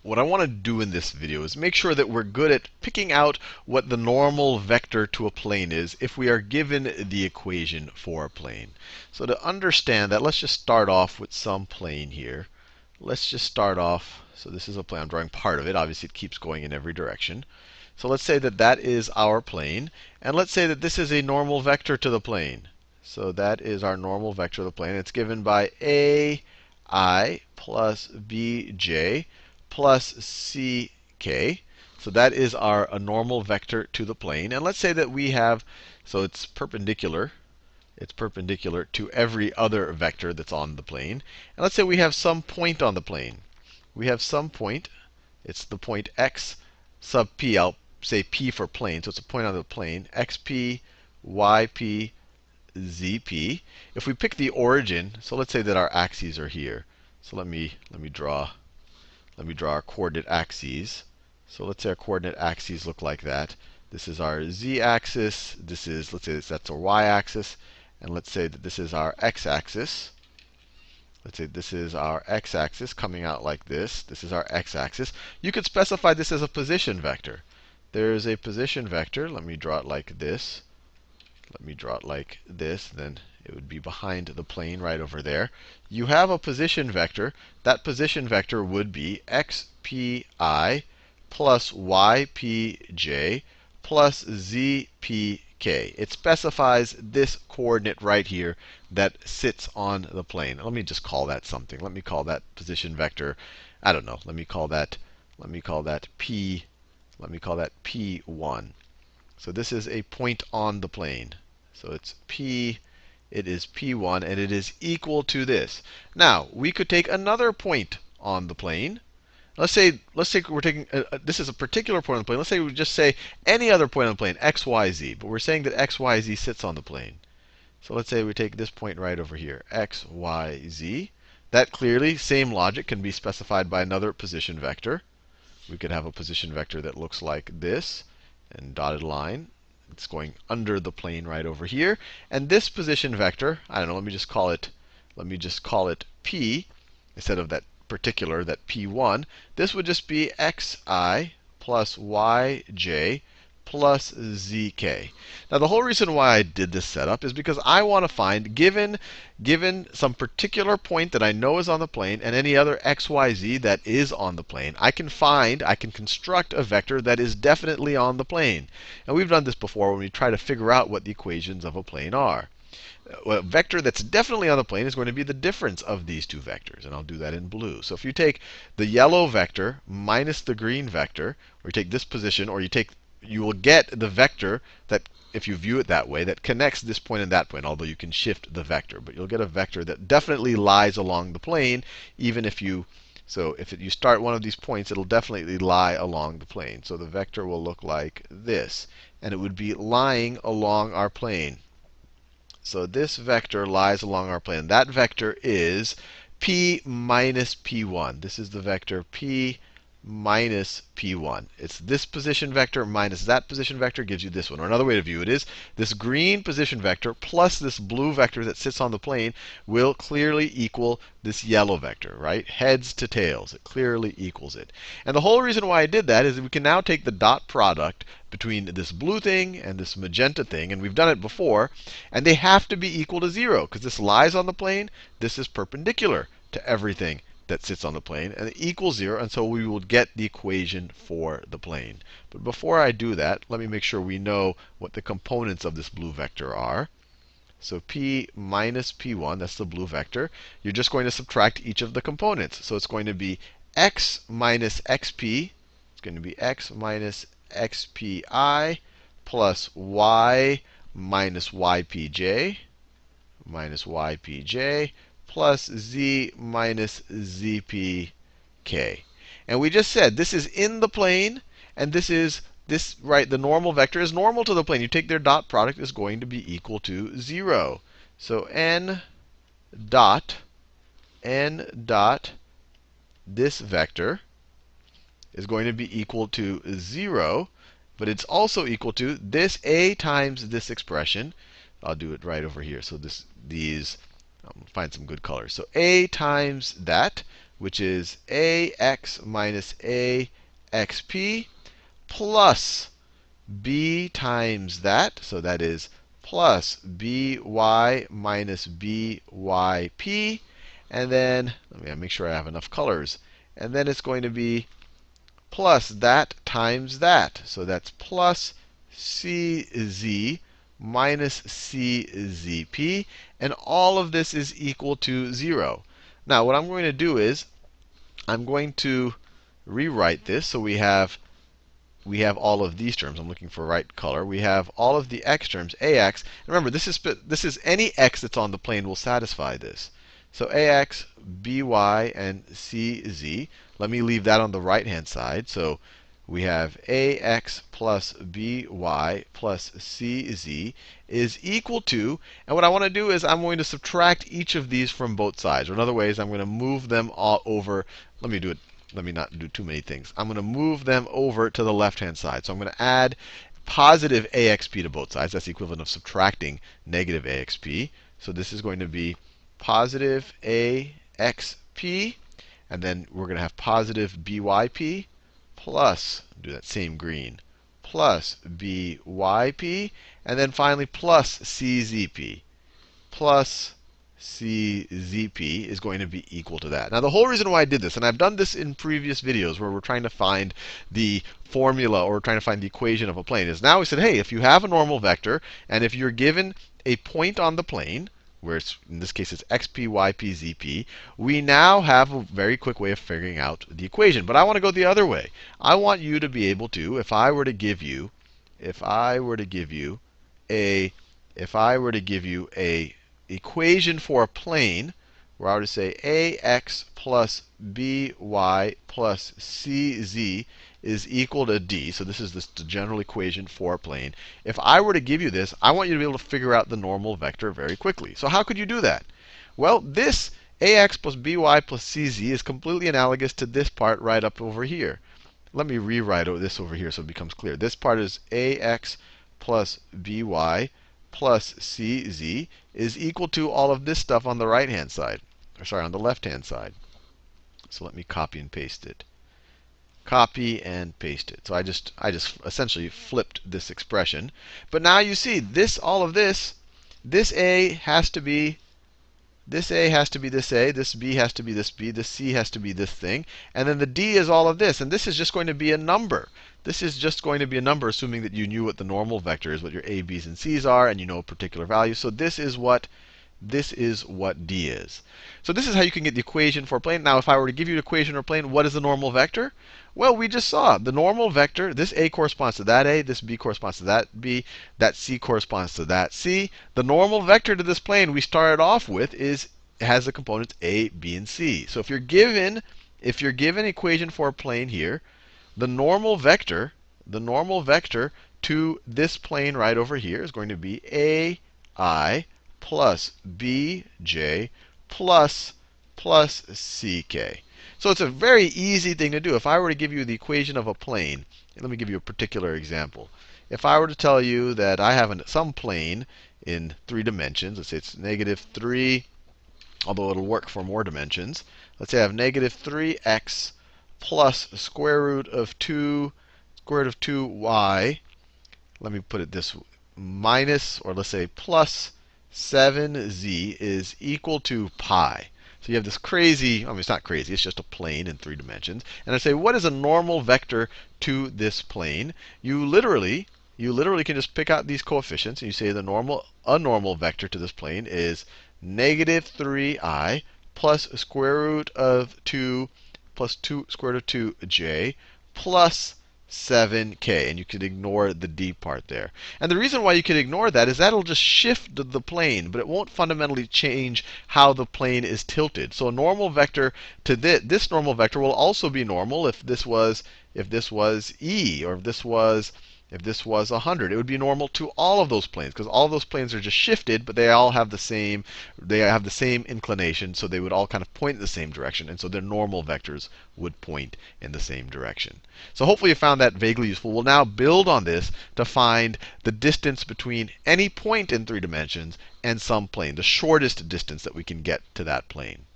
what I want to do in this video is make sure that we're good at picking out what the normal vector to a plane is if we are given the equation for a plane. So to understand that, let's just start off with some plane here. Let's just start off. So this is a plane. I'm drawing part of it. Obviously, it keeps going in every direction. So let's say that that is our plane. And let's say that this is a normal vector to the plane. So that is our normal vector to the plane. It's given by AI plus BJ plus CK. So that is a normal vector to the plane. And let's say that we have, so it's perpendicular. It's perpendicular to every other vector that's on the plane. And let's say we have some point on the plane. We have some point. It's the point x sub p. I'll say p for plane. So it's a point on the plane. xp, yp, zp. If we pick the origin, so let's say that our axes are here. So let me draw our coordinate axes. So let's say our coordinate axes look like that. This is our z-axis. This is, let's say that's our y-axis. And let's say that this is our x-axis. Let's say this is our x-axis coming out like this. This is our x-axis. You could specify this as a position vector. There's a position vector. Let me draw it like this. Let me draw it like this. Then it would be behind the plane right over there. You have a position vector. That position vector would be xpi plus ypj plus zpk. It specifies this coordinate right here that sits on the plane. Let me just call that something. Let me call that position vector, I don't know. Let me call that p. Let me call that p1. So this is a point on the plane. So it's p. It is p1, and it is equal to this. Now, we could take another point on the plane. Let's say we're taking, this is a particular point on the plane. Let's say we just say any other point on the plane, x, y, z. But we're saying that x, y, z sits on the plane. So let's say we take this point right over here, x, y, z. That clearly, same logic, can be specified by another position vector. We could have a position vector that looks like this, and dotted line. It's going under the plane right over here. And this position vector, I don't know, let me just call it p instead of that particular, that p1. This would just be xi plus yj plus zk. Now, the whole reason why I did this setup is because I want to find, given some particular point that I know is on the plane and any other x, y, z that is on the plane, I can construct a vector that is definitely on the plane. And we've done this before when we try to figure out what the equations of a plane are. A vector that's definitely on the plane is going to be the difference of these two vectors. And I'll do that in blue. So if you take the yellow vector minus the green vector, or you take this position, or you will get the vector that, if you view it that way, that connects this point and that point, although you can shift the vector. But you'll get a vector that definitely lies along the plane, even if you, so if you start one of these points, it'll definitely lie along the plane. So the vector will look like this. And it would be lying along our plane. So this vector lies along our plane. That vector is p minus p1. This is the vector p minus p1. It's this position vector minus that position vector gives you this one. Or another way to view it is this green position vector plus this blue vector that sits on the plane will clearly equal this yellow vector, right? Heads to tails. It clearly equals it. And the whole reason why I did that is that we can now take the dot product between this blue thing and this magenta thing, and we've done it before, and they have to be equal to 0, because this lies on the plane. This is perpendicular to everything that sits on the plane, and it equals 0, and so we will get the equation for the plane. But before I do that, let me make sure we know what the components of this blue vector are. So p minus p1, that's the blue vector. You're just going to subtract each of the components. So it's going to be x minus xp. It's going to be x minus xpi plus y minus ypj plus z minus zpk. And we just said this is in the plane, and right, the normal vector is normal to the plane. You take their dot product is going to be equal to 0. So n dot this vector is going to be equal to 0, but it's also equal to this a times this expression. I'll do it right over here. So find some good colors. So a times that, which is ax minus axp plus b times that. So that is plus by minus byp. And then let me make sure I have enough colors. And then it's going to be plus that times that. So that's plus cz minus czp. And all of this is equal to 0. Now, what I'm going to do is I'm going to rewrite this. So we have all of these terms. I'm looking for right color. We have all of the x terms, ax. And remember, this is any x that's on the plane will satisfy this. So ax, by, and cz. Let me leave that on the right-hand side. So we have ax plus by plus cz is equal to, and what I want to do is I'm going to subtract each of these from both sides. Or in other ways, I'm going to move them all over. Let me not do too many things. I'm going to move them over to the left-hand side. So I'm going to add positive axp to both sides. That's the equivalent of subtracting negative axp. So this is going to be positive axp. And then we're going to have positive byp plus, do that same green, plus byp. And then finally plus czp. Plus czp is going to be equal to that. Now, the whole reason why I did this, and I've done this in previous videos where we're trying to find the formula or we're trying to find the equation of a plane, is now we said, hey, if you have a normal vector and if you're given a point on the plane, where in this case it's xp, yp, zp, we now have a very quick way of figuring out the equation. But I want to go the other way. I want you to be able to, if I were to give you a equation for a plane, where I were to say ax plus by plus cz is equal to d. So this is the general equation for a plane. If I were to give you this, I want you to be able to figure out the normal vector very quickly. So how could you do that? Well, this ax plus by plus cz is completely analogous to this part right up over here. Let me rewrite this over here so it becomes clear. This part is ax plus by plus cz is equal to all of this stuff on the right-hand side. Or sorry, on the left-hand side. So let me copy and paste it. Copy and paste it. So I just essentially flipped this expression. But now you see all of this a has to be this a, this b has to be this b, this c has to be this thing, and then the d is all of this. And this is just going to be a number. This is just going to be a number, assuming that you knew what the normal vector is, what your a, b's, and c's are, and you know a particular value. So this is what d is. So this is how you can get the equation for a plane. Now, if I were to give you an equation for a plane, what is the normal vector? Well, we just saw the normal vector. This a corresponds to that a, this b corresponds to that b, that c corresponds to that c. The normal vector to this plane we started off with has the components a, b, and c. So if you're given equation for a plane here, the normal vector to this plane right over here is going to be ai plus bj plus ck. So it's a very easy thing to do. If I were to give you the equation of a plane, let me give you a particular example. If I were to tell you that I have some plane in 3 dimensions, let's say it's -3, although it'll work for more dimensions. Let's say I have -3x plus square root of 2y. Let me put it this way, minus, or let's say plus 7z is equal to pi. So you have this crazy, I mean, it's not crazy, it's just a plane in 3 dimensions. And I say, what is a normal vector to this plane? You literally can just pick out these coefficients, and you say a normal vector to this plane is -3i plus square root of 2 plus square root of 2j plus 7k. And you can ignore the d part there. And the reason why you can ignore that is that'll just shift the plane, but it won't fundamentally change how the plane is tilted. So a normal vector to this normal vector will also be normal if this was e, or if this was 100. It would be normal to all of those planes, because all of those planes are just shifted, but they all have the same inclination, so they would all kind of point in the same direction, and so their normal vectors would point in the same direction. So hopefully you found that vaguely useful. We'll now build on this to find the distance between any point in 3 dimensions and some plane, the shortest distance that we can get to that plane.